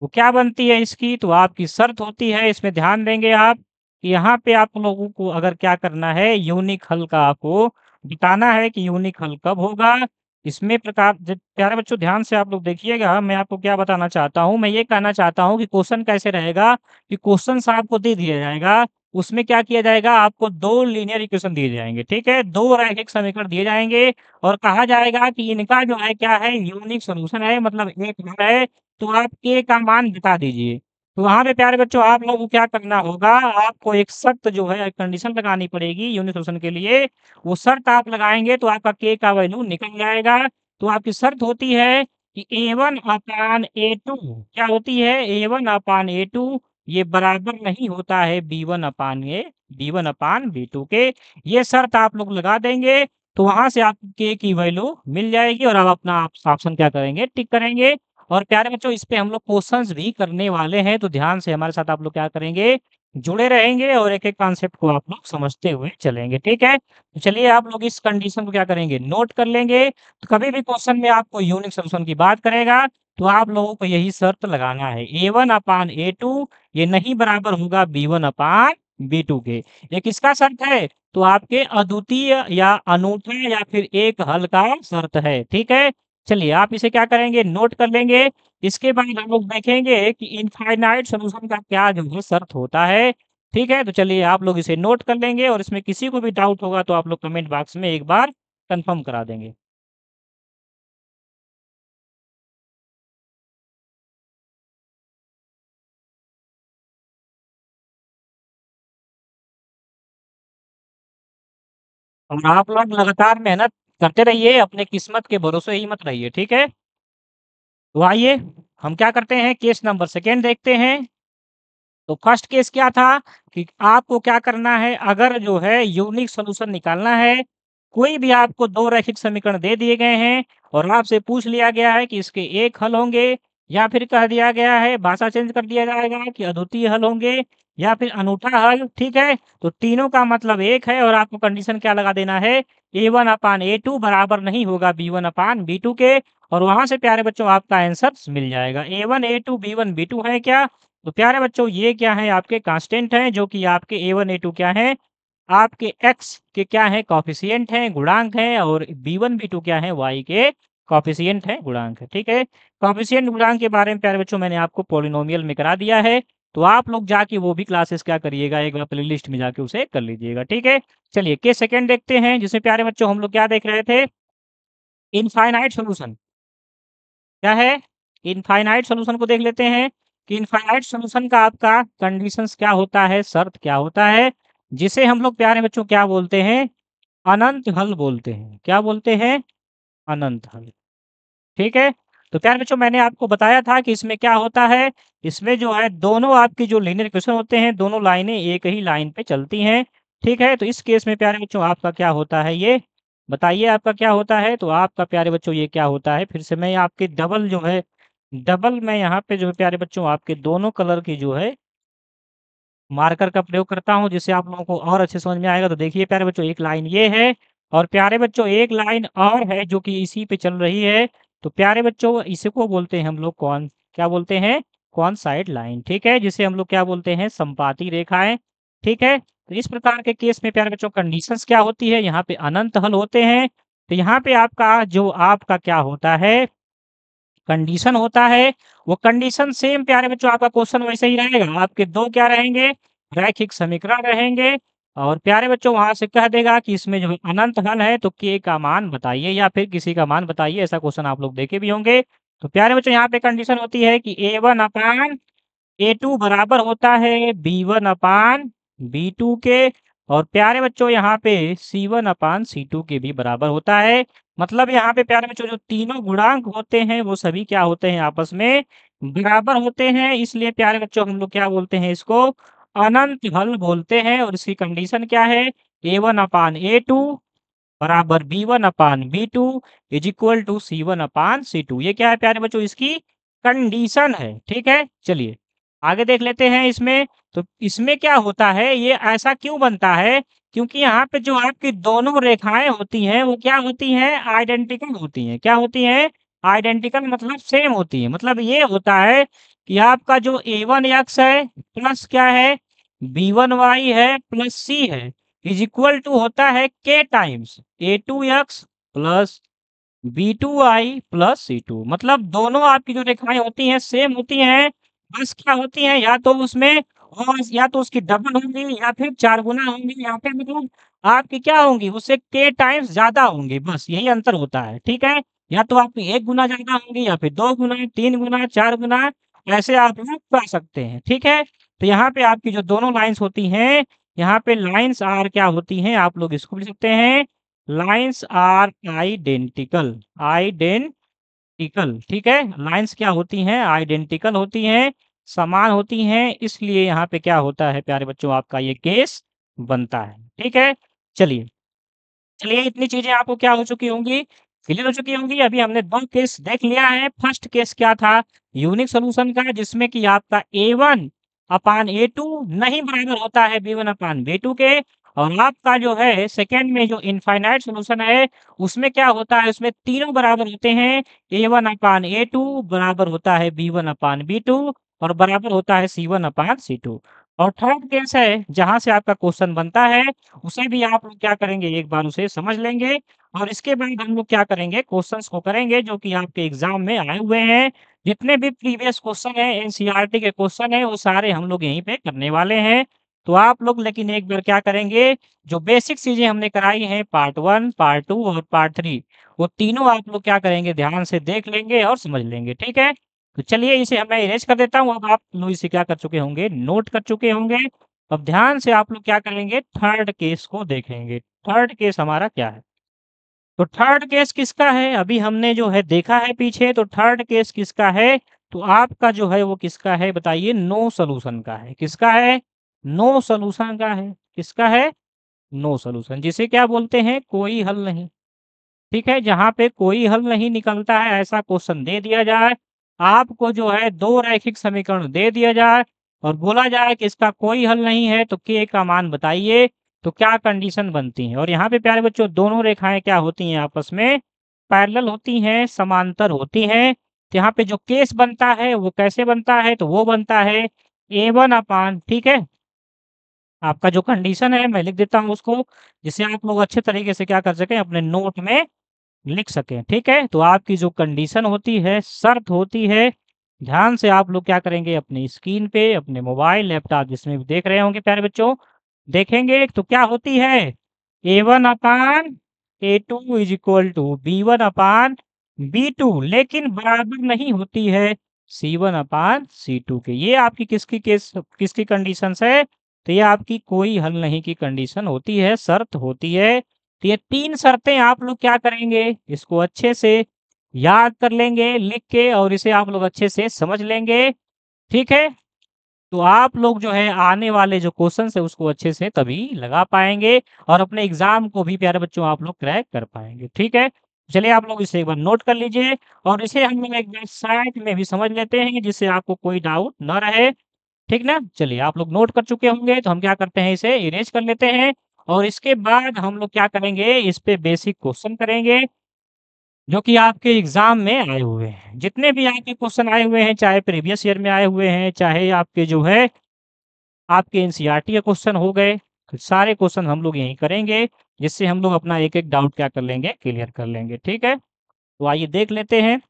वो क्या बनती है इसकी? तो आपकी शर्त होती है, इसमें ध्यान देंगे आप, कि यहाँ पे आप लोगों को अगर क्या करना है, यूनिक हल का आपको बताना है कि यूनिक हल कब होगा। इसमें प्रकार ज प्यारे बच्चों ध्यान से आप लोग देखिएगा, मैं आपको क्या बताना चाहता हूँ, मैं ये कहना चाहता हूँ कि क्वेश्चन कैसे रहेगा, कि क्वेश्चन्स आपको दे दिया जाएगा, उसमें क्या किया जाएगा, आपको 2 लीनियर इक्वेशन दिए जाएँगे, ठीक है? 2 रैखिक समीकरण दिए जाएँगे और कहा जाएगा कि इनका जो है क्या है, यूनिक सॉल्यूशन है, मतलब एक हल है, तो आप k का मान बता दीजिए। तो वहाँ पे प्यारे बच्चों आप लोगों को क्या करना होगा, आपको एक शर्त जो है कंडीशन लगानी पड़ेगी यूनिट सॉल्यूशन के लिए। वो शर्त आप लगाएँगे तो आपका k का वैल्यू निकल जाएगा। तो आपकी शर्त होती है कि a1 अपान a2 क्या होती है? a1 अपान a2 ये बराबर नहीं होता है b1 अपान b2 के। ये शर्त आप लोग लगा देंगे, तो वहाँ से आपको k की वैल्यू मिल जाएगी और आप अपना ऑप्शन क्या करेंगे, टिक करेंगे। और प्यारे बच्चों इस पे हम लोग क्वेश्चंस भी करने वाले हैं, तो ध्यान से हमारे साथ आप लोग क्या करेंगे, जुड़े रहेंगे और एक-एक कॉन्सेप्ट को आप लोग समझते हुए चलेंगे, ठीक है? तो चलिए आप लोग इस कंडीशन को क्या करेंगे, नोट कर लेंगे। तो कभी भी क्वेश्चन में आपको यूनिक सॉल्यूशन की बात करेगा, तो आप लोगों को यही शर्त लगाना है, a1 अपान a2 ये नहीं बराबर होगा b1 अपान b2 के। ये किसका शर्त है? तो आपके अद्वितीय या अनूठे या फिर एक हल का शर्त है, ठीक है? चलिए आप इसे क्या करेंगे, नोट कर लेंगे। इसके बाद हम लोग देखेंगे कि इनफाइनाइट सॉल्यूशन का क्या जो है शर्त होता है। ठीक है? तो चलिए आप लोग इसे नोट कर लेंगे और इसमें किसी को भी डाउट होगा तो आप लोग कमेंट बॉक्स में एक बार कन्फर्म करा देंगे। और आप लोग लगातार मेहनत करते रहिए, अपने किस्मत के भरोसे ही मत रहिए, ठीक है? तो आइए, हम क्या करते हैं, केस नंबर सेकंड देखते हैं। तो फर्स्ट केस क्या था कि आपको क्या करना है, अगर जो है यूनिक सॉल्यूशन निकालना है, कोई भी आपको 2 रैखिक समीकरण दे दिए गए हैं और आपसे पूछ लिया गया है कि इसके एक हल होंगे या फिर कह दिया गया है, भाषा चेंज कर दिया जाएगा कि अद्वितीय हल होंगे या फिर अनूठा हल, ठीक है? तो तीनों का मतलब एक है और आपको कंडीशन क्या लगा देना है, A1/A2 बराबर नहीं होगा B1/B2 के, और वहाँ से प्यारे बच्चों आपका आंसर मिल जाएगा। A1, A2, B1, B2 है क्या? तो प्यारे बच्चों ये क्या है, आपके कांस्टेंट हैं जो कि आपके A1 A2 क्या है, आपके x के क्या है, कोएफ़िशिएंट हैं, गुणांक हैं, और B1 B2 क्या है, y के कोएफ़िशिएंट हैं, गुणांक है, ठीक है? कोएफ़िशिएंट गुणांक के बारे में प्यारे बच्चों मैंने आपको पॉलिनोमियल में करा दिया है, तो आप लोग जाके वो भी क्लासेस क्या करिएगा, एक बार प्लेलिस्ट में जाके उसे कर लीजिएगा, ठीक है? चलिए केस सेकंड देखते हैं, जिसमें प्यारे बच्चों हम लोग क्या देख रहे थे, इनफाइनाइट सॉल्यूशन। क्या है? इनफाइनाइट सॉल्यूशन को देख लेते हैं कि इनफाइनाइट सॉल्यूशन का आपका कंडीशंस क्या होता है, शर्त क्या होता है, जिसे हम लोग प्यारे बच्चों क्या बोलते हैं, अनंत हल बोलते हैं। क्या बोलते हैं? अनंत हल। ठीक है? तो प्यारे बच्चों मैंने आपको बताया था कि इसमें क्या होता है, इसमें जो है दोनों आपकी जो लीनियर इक्वेशन होते हैं, दोनों लाइनें एक ही लाइन पे चलती हैं। ठीक है? तो इस केस में प्यारे बच्चों आपका क्या होता है ये, बताइए आपका क्या होता है? तो आपका प्यारे बच्चों ये क्या होता है, फिर से मैं आपके डबल जो है, डबल मैं यहाँ पे जो है प्यारे बच्चों आपके दोनों कलर की जो है मार्कर का प्रयोग करता हूँ, जिससे आप लोगों को और अच्छे समझ में आएगा। तो देखिए प्यारे बच्चों एक लाइन ये है और प्यारे बच्चों एक लाइन और है जो कि इसी पे चल रही है। तो प्यारे बच्चों इसी को बोलते हैं हम लोग कौन, क्या बोलते हैं? कॉनसाइड लाइन, ठीक है? जिसे हम लोग क्या बोलते हैं? संपाती रेखाएँ, ठीक है? तो इस प्रकार के केस में प्यारे बच्चों कंडीशंस क्या होती है? यहाँ पे अनंत हल होते हैं। तो यहाँ पे आपका क्या होता है, कंडीशन होता है, वो कंडीशन सेम प्यारे बच्चों आपका क्वेश्चन वैसे ही रहेगा। आपके 2 क्या रहेंगे? रैखिक समीकरण रहेंगे और प्यारे बच्चों वहाँ से कह देगा कि इसमें जो है अनंत हल है तो k का मान बताइए या फिर किसी का मान बताइए, ऐसा क्वेश्चन आप लोग देखे भी होंगे। तो प्यारे बच्चों यहाँ पे कंडीशन होती है कि A1/A2 बराबर होता है B1/B2 के, और प्यारे बच्चों यहाँ पे C1/C2 के भी बराबर होता है। मतलब यहाँ पे प्यारे बच्चों जो तीनों गुणांक होते हैं वो सभी क्या होते हैं, आपस में बराबर होते हैं। इसलिए प्यारे बच्चों हम लोग क्या बोलते हैं इसको, अनंत हल बोलते हैं। और इसकी कंडीशन क्या है, A1/A2 बराबर B1/B2 is equal to C1/C2। ये क्या है प्यारे बच्चों, इसकी कंडीशन है। ठीक है? चलिए आगे देख लेते हैं इसमें। तो इसमें क्या होता है, ये ऐसा क्यों बनता है, क्योंकि यहाँ पे जो आपकी दोनों रेखाएं होती हैं वो क्या होती हैं, आइडेंटिकल होती हैं। क्या होती हैं? आइडेंटिकल मतलब सेम होती है। मतलब ये होता है कि आपका जो A1x है प्लस क्या है, B1y है प्लस C है इज इक्वल टू होता है k times A2x plus B2y plus C2। मतलब दोनों आपकी जो रेखाएं होती हैं सेम होती हैं, बस क्या होती हैं, या तो उसमें और या तो उसकी डबल होंगी या फिर 4 गुना होंगी, या फिर मतलब आपकी क्या होंगी, उससे k टाइम्स ज़्यादा होंगी, बस यही अंतर होता है, ठीक है? या तो आपकी 1 गुना ज़्यादा होंगी या फिर 2 गुना, 3 गुना, 4 गुना, ऐसे आप लोग पा सकते हैं, ठीक है? तो यहाँ पे आपकी जो दोनों लाइन्स होती हैं, यहाँ पे लाइन्स आर क्या होती हैं, आप लोग इसको भी लिख सकते हैं, लाइन्स आर आइडेंटिकल, आइडेंटिकल, ठीक है? लाइन्स क्या होती हैं, आइडेंटिकल होती हैं, समान होती हैं, इसलिए यहाँ पे क्या होता है प्यारे बच्चों, आपका ये केस बनता है, ठीक है? चलिए, चलिए इतनी चीज़ें आपको क्या हो चुकी होंगी, क्लियर हो चुकी होंगी। अभी हमने 2 केस देख लिया है। फर्स्ट केस क्या था, यूनिक सॉल्यूशन का, जिसमें कि आपका A1/A2 नहीं बराबर होता है B1/B2 के, और आपका जो है सेकंड में जो इनफाइनाइट सॉल्यूशन है, उसमें क्या होता है, उसमें तीनों बराबर होते हैं। A1/A2 बराबर होता है B1/B2 और बराबर होता है C1/C2। और थर्ड केस है, जहाँ से आपका क्वेश्चन बनता है, उसे भी आप लोग क्या करेंगे, एक बार उसे समझ लेंगे और इसके बाद हम लोग क्या करेंगे, क्वेश्चन्स को करेंगे जो कि आपके एग्ज़ाम में आए हुए हैं। जितने भी प्रीवियस क्वेश्चन हैं, एनसीईआरटी के क्वेश्चन हैं, वो सारे हम लोग यहीं पे करने वाले हैं। तो आप लोग लेकिन एक बार क्या करेंगे, जो बेसिक चीज़ें हमने कराई हैं पार्ट 1, पार्ट 2 और पार्ट 3, वो तीनों आप लोग क्या करेंगे, ध्यान से देख लेंगे और समझ लेंगे, ठीक है? तो चलिए इसे मैं इरेज़ कर देता हूँ, अब आप लोग इसे क्या कर चुके होंगे, नोट कर चुके होंगे। अब ध्यान से आप लोग क्या करेंगे, थर्ड केस को देखेंगे। थर्ड केस हमारा क्या है? तो थर्ड केस किसका है? अभी हमने जो है देखा है पीछे, तो थर्ड केस किसका है? तो आपका जो है वो किसका है बताइए? नो सॉल्यूशन का है। किसका है? नो सॉल्यूशन का है। किसका है? नो सॉल्यूशन, जिसे क्या बोलते हैं? कोई हल नहीं। ठीक है? जहाँ पे कोई हल नहीं निकलता है, ऐसा क्वेश्चन दे दिया जाए, आपको जो है 2 रैखिक समीकरण दे दिया जाए और बोला जाए कि इसका कोई हल नहीं है, तो k का मान बताइए, तो क्या कंडीशन बनती है? और यहाँ पे प्यारे बच्चों दोनों रेखाएँ क्या होती हैं आपस में? पैरेलल होती हैं, समांतर होती हैं। तो यहाँ पे जो केस बनता है, वो कैसे बनता है? तो वो बनता है A1 ठीक है? आपका जो कंडीशन है, मैं लिख देता हूँ उसको, जिससे आप लोग अच्छे तरीके से क्या कर सकें, अपने नोट में लिख सकें, ठीक है? तो आपकी जो कंडीशन होती है, शर्त होती है, ध्यान से आप लोग क्या करेंगे, अपनी स्क्रीन पे, अपने मोबाइल, लैपटॉप जिसमें भी देख रहे होंगे प्यारे बच्चों, देखेंगे तो क्या होती है? A1/A2 is equal to B1/B2, लेकिन बराबर नहीं होती है C1/C2 के। ये आपकी किसकी कंडीशंस है? तो ये आपकी कोई हल नहीं की कंडीशन होती है, शर्त होती है। तो ये 3 शर्तें आप लोग क्या करेंगे, इसको अच्छे से याद कर लेंगे लिख के और इसे आप लोग अच्छे से समझ लेंगे, ठीक है? तो आप लोग जो है आने वाले जो क्वेश्चन्स है उसको अच्छे से तभी लगा पाएँगे और अपने एग्ज़ाम को भी प्यारे बच्चों आप लोग क्रैक कर पाएँगे, ठीक है? चलिए आप लोग इसे एक बार नोट कर लीजिए और इसे हम लोग एक बार साइड में भी समझ लेते हैं जिससे आपको कोई डाउट ना रहे। ठीक ना? चलिए आप लोग नोट कर चुके होंगे तो हम क्या करते हैं इसे इरेज़ कर लेते हैं और इसके बाद हम लोग क्या करेंगे इस पे बेसिक क्वेश्चन करेंगे, जो कि आपके एग्ज़ाम में आए हुए हैं। जितने भी आपके क्वेश्चन आए हुए हैं, चाहे प्रीवियस ईयर में आए हुए हैं, चाहे आपके जो है आपके एनसीईआरटी के क्वेश्चन हो गए, तो सारे क्वेश्चन हम लोग यहीं करेंगे, जिससे हम लोग अपना एक-एक डाउट क्या कर लेंगे, क्लियर कर लेंगे, ठीक है? तो आइए देख लेते हैं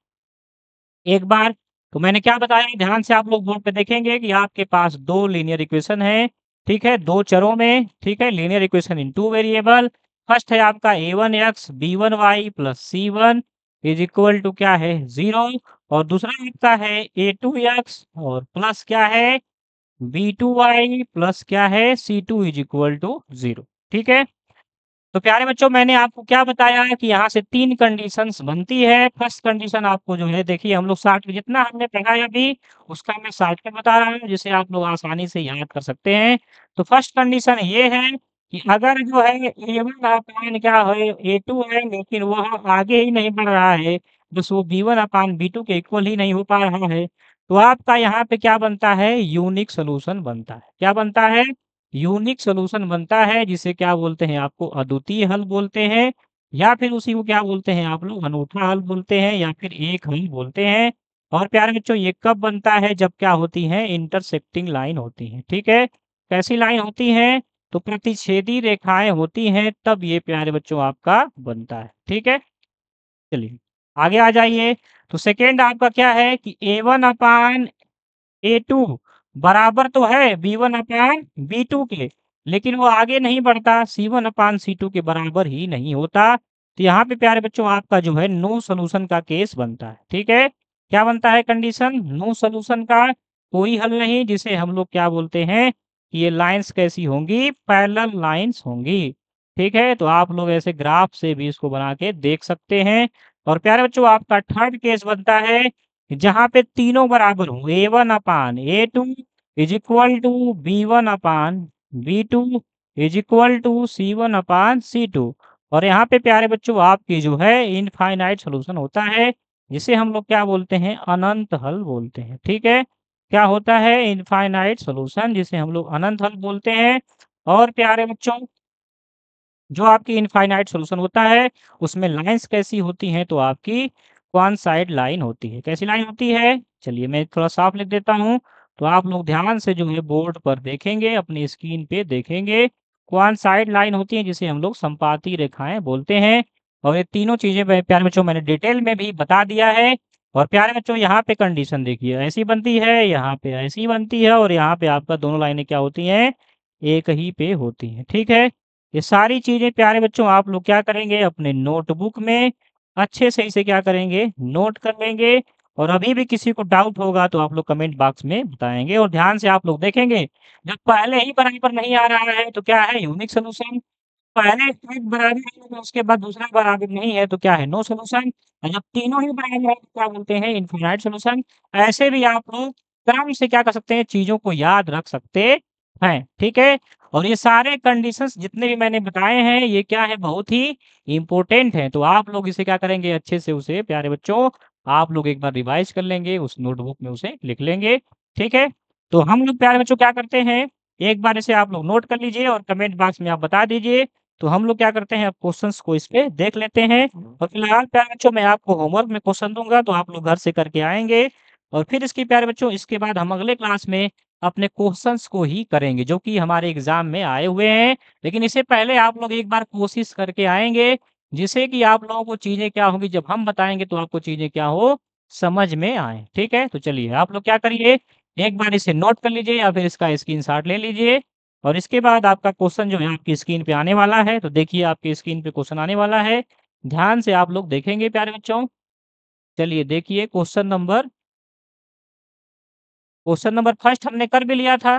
एक बार। तो मैंने क्या बताया ध्यान से आप लोग बोर्ड पे देखेंगे कि आपके पास 2 लीनियर इक्वेशन है, ठीक है? 2 चरों में, ठीक है? Linear equation in 2 variable. First है आपका a1x b1y plus c1 is equal to क्या है 0 और दूसरा आपका है a2x और प्लस क्या है b2y प्लस क्या है c2 इज़ इक्वल टू 0, ठीक है? तो प्यारे बच्चों मैंने आपको क्या बताया है कि यहाँ से 3 कंडीशंस बनती है। फर्स्ट कंडीशन आपको जो है देखिए हम लोग शॉर्ट में जितना हमने पढ़ा है अभी, उसका मैं शॉर्ट में बता रहा हूँ जिसे आप लोग आसानी से याद कर सकते हैं। तो फर्स्ट कंडीशन ये है कि अगर जो है A1 अपान क्या है A2 है लेकिन वह आगे ही नहीं बढ़ रहा है, बस वो B1 अपान B2 के इक्वल ही नहीं हो पा रहा है, तो आपका यहाँ पे क्या बनता है यूनिक सॉल्यूशन बनता है। क्या बनता है? यूनिक सॉल्यूशन बनता है जिसे क्या बोलते हैं आपको अद्वितीय हल बोलते हैं या फिर उसी को क्या बोलते हैं आप लोग अनूठा हल बोलते हैं या फिर एक हल बोलते हैं। और प्यारे बच्चों ये कब बनता है जब क्या होती है इंटरसेक्टिंग लाइन होती है, ठीक है? कैसी लाइन होती है? तो प्रतिच्छेदी रेखाएं होती हैं तब ये प्यारे बच्चों आपका बनता है, ठीक है? चलिए आगे आ जाइए। तो सेकेंड आपका क्या है कि A1/A2 बराबर तो है B1/B2 के, लेकिन वो आगे नहीं बढ़ता, C1/C2 के बराबर ही नहीं होता। तो यहाँ पे प्यारे बच्चों आपका जो है नो सॉल्यूशन का केस बनता है, ठीक है? क्या बनता है कंडीशन? नो सॉल्यूशन का, कोई हल नहीं, जिसे हम लोग क्या बोलते हैं कि ये लाइन्स कैसी होंगी? पैरेलल लाइन्स होंगी, ठीक है? तो आप लोग ऐसे ग्राफ से भी इसको बना के देख सकते हैं। और प्यारे बच्चों आपका थर्ड केस बनता है जहाँ पे तीनों बराबर हों, A1/A2 is equal to B1/B2 is equal to C1/C2 और यहाँ पे प्यारे बच्चों आपकी जो है इनफाइनाइट सॉल्यूशन होता है, जिसे हम लोग क्या बोलते हैं अनंत हल बोलते हैं, ठीक है? क्या होता है इनफाइनाइट सॉल्यूशन जिसे हम लोग अनंत हल बोलते हैं। और प्यारे बच्चों जो आपकी इनफाइनाइट सॉल्यूशन होता है, उसमें लाइन्स कैसी होती हैं तो आपकी वन साइड लाइन होती है। कैसी लाइन होती है? चलिए मैं थोड़ा साफ लिख देता हूँ। तो आप लोग ध्यान से जो है बोर्ड पर देखेंगे, अपनी स्क्रीन पे देखेंगे। कौन साइड लाइन होती है जिसे हम लोग संपाती रेखाएँ बोलते हैं। और ये तीनों चीज़ें प्यारे बच्चों मैंने डिटेल में भी बता दिया है। और प्यारे बच्चों यहाँ पे कंडीशन देखिए ऐसी बनती है, यहाँ पे ऐसी बनती है और यहाँ पे आपका दोनों लाइनें क्या होती हैं, एक ही पे होती हैं, ठीक है? ये सारी चीज़ें प्यारे बच्चों आप लोग क्या करेंगे अपने नोटबुक में अच्छे से इसे क्या करेंगे नोट कर लेंगे और अभी भी किसी को डाउट होगा तो आप लोग कमेंट बॉक्स में बताएँगे और ध्यान से आप लोग देखेंगे, जब पहले ही बराबर नहीं आ रहा है तो क्या है यूनिक सॉल्यूशन, पहले एक बराबर है तो उसके बाद दूसरा बराबर नहीं है तो क्या है नो सॉल्यूशन और जब तीनों ही बराबर है तो क्या बोलते हैं इनफिनाइट सॉल्यूशन। ऐसे भी आप लोग क्रम से क्या कर सकते हैं चीज़ों को याद रख सकते हैं, ठीक है? और ये सारे कंडीशंस जितने भी मैंने बताए हैं ये क्या है बहुत ही इम्पोर्टेंट हैं। तो आप लोग इसे क्या करेंगे अच्छे से उसे प्यारे बच्चों आप लोग एक बार रिवाइज़ कर लेंगे, उस नोटबुक में उसे लिख लेंगे, ठीक है? तो हम लोग प्यारे बच्चों क्या करते हैं, एक बार इसे आप लोग नोट कर लीजिए और कमेंट बॉक्स में आप बता दीजिए। तो हम लोग क्या करते हैं अब क्वेश्चंस को इस पे देख लेते हैं और फिलहाल प्यारे बच्चों मैं आपको होमवर्क में क्वेश्चन दूँगा तो आप लोग घर से करके आएँगे और फिर इसके प्यारे बच्चों इसके बाद हम अगले क्लास में अपने क्वेश्चंस को ही करेंगे जो कि हमारे एग्ज़ाम में आए हुए हैं। लेकिन इससे पहले आप लोग एक बार कोशिश करके आएँगे, जिससे कि आप लोगों को चीज़ें क्या होंगी जब हम बताएँगे तो आपको चीज़ें क्या हो समझ में आएँ, ठीक है? तो चलिए आप लोग क्या करिए, एक बार इसे नोट कर लीजिए या फिर इसका स्क्रीनशॉट ले लीजिए और इसके बाद आपका क्वेश्चन जो है आपकी स्क्रीन पे आने वाला है, तो देखिए आपकी स्क्रीन पे क्वेश्चन आने वाला है। ध्यान से आप लोग देखेंगे प्यारे बच्चों। चलिए देखिए क्वेश्चन नंबर फर्स्ट हमने कर भी लिया था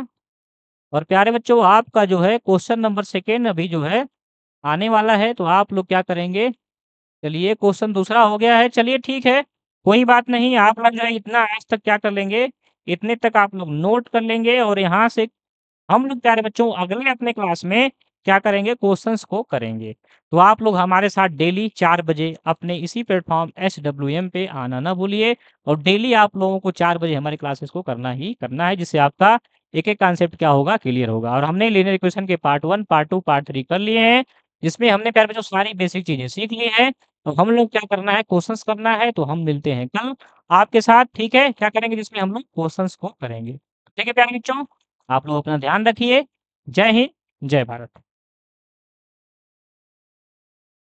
और प्यारे बच्चों आपका जो है क्वेश्चन नंबर सेकंड अभी जो है आने वाला है, तो आप लोग क्या करेंगे, चलिए क्वेश्चन दूसरा हो गया है, चलिए ठीक है, कोई बात नहीं आप लोग जो है इतना आज तक क्या कर लेंगे, इतने तक आप लोग नोट कर लेंगे और यहाँ से हम लोग प्यारे बच्चों अगले अपने क्लास में क्या करेंगे क्वेश्चंस को करेंगे। तो आप लोग हमारे साथ डेली 4 बजे अपने इसी प्लेटफ़ॉर्म एसडब्ल्यूएम पे आना ना भूलिए और डेली आप लोगों को 4 बजे हमारी क्लासेस को करना ही करना है जिससे आपका एक-एक कॉन्सेप्ट क्या होगा क्लियर होगा। और हमने लीनियर इक्वेशन के पार्ट 1, पार्ट 2, पार्ट 3 कर लिए हैं, जिसमें हमने प्यारे बच्चों सारी बेसिक चीज़ें सीख ली हैं। तो हम लोग क्या करना है क्वेश्चंस करना है, तो हम मिलते हैं कल आपके साथ, ठीक है? क्या करेंगे जिसमें हम लोग क्वेश्चंस को करेंगे। ठीक है प्यारे बच्चों? आप लोग अपना ध्यान रखिए। जय हिंद, जय भारत।